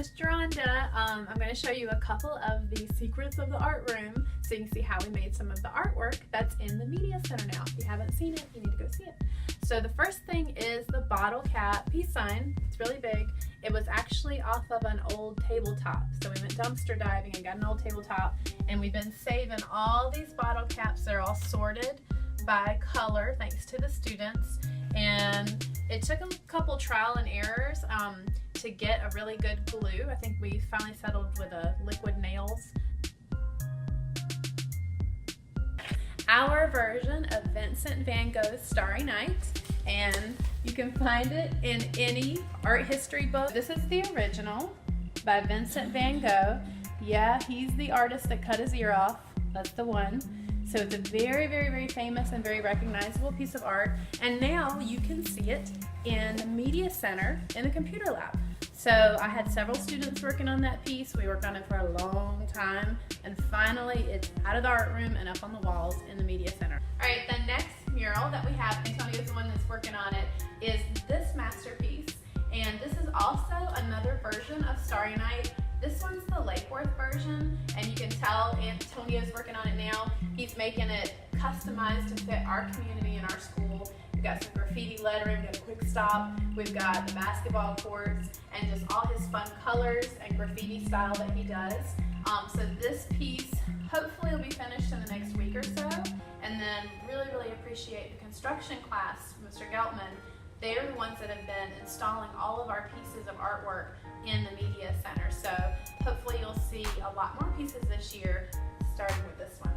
Miss Geronda. I'm going to show you a couple of the secrets of the art room so you can see how we made some of the artwork that's in the media center now. If you haven't seen it, you need to go see it. So the first thing is the bottle cap peace sign. It's really big. It was actually off of an old tabletop. So we went dumpster diving and got an old tabletop, and we've been saving all these bottle caps. They're all sorted by color thanks to the students, and it took a couple trial and errors to get a really good glue. I think we finally settled with a liquid nails. Our version of Vincent van Gogh's Starry Night, and you can find it in any art history book. This is the original by Vincent van Gogh. Yeah, he's the artist that cut his ear off. That's the one. So it's a very, very, very famous and very recognizable piece of art. And now you can see it in the media center in the computer lab. So I had several students working on that piece. We worked on it for a long time. And finally, it's out of the art room and up on the walls in the media center. All right, the next mural that we have, Antonio's the one that's working on it, is this masterpiece. And this is also another version of Starry Night. This one's the Lake Worth version, and you can tell Antonio's working on it now. He's making it customized to fit our community and our school. We've got some graffiti lettering, we've got a quick stop, we've got the basketball courts, and just all his fun colors and graffiti style that he does. So this piece hopefully will be finished in the next week or so, and then really, really appreciate the construction class, Mr. Geltman. They're the ones that have been installing all of our pieces of artwork in the media center. So hopefully you'll see a lot more pieces this year, starting with this one.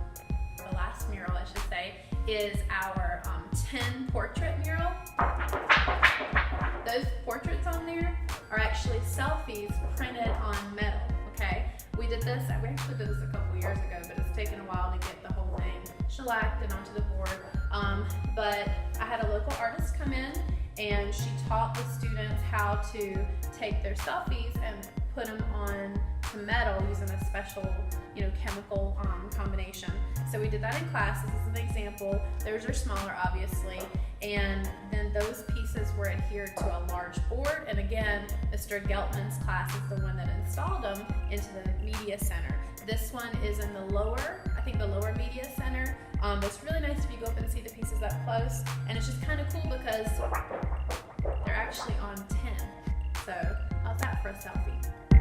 The last mural, I should say, is our 10 portrait mural. Those portraits on there are actually selfies printed on metal, okay? We actually did this a couple years ago, but it's taken a while to get the whole thing shellacked and onto the board. But I had a local artist come in, and she taught the students how to take their selfies and put them on to metal using a special, chemical combination. So we did that in class. This is an example. Theirs are smaller, obviously, and then those pieces were adhered to a large board. And again, Mr. Geltman's class is the one that installed them into the media center. This one is in the lower media center. It's really nice if you go up and see the pieces up close, and it's just kind of cool because they're actually on 10. So how's that for a selfie?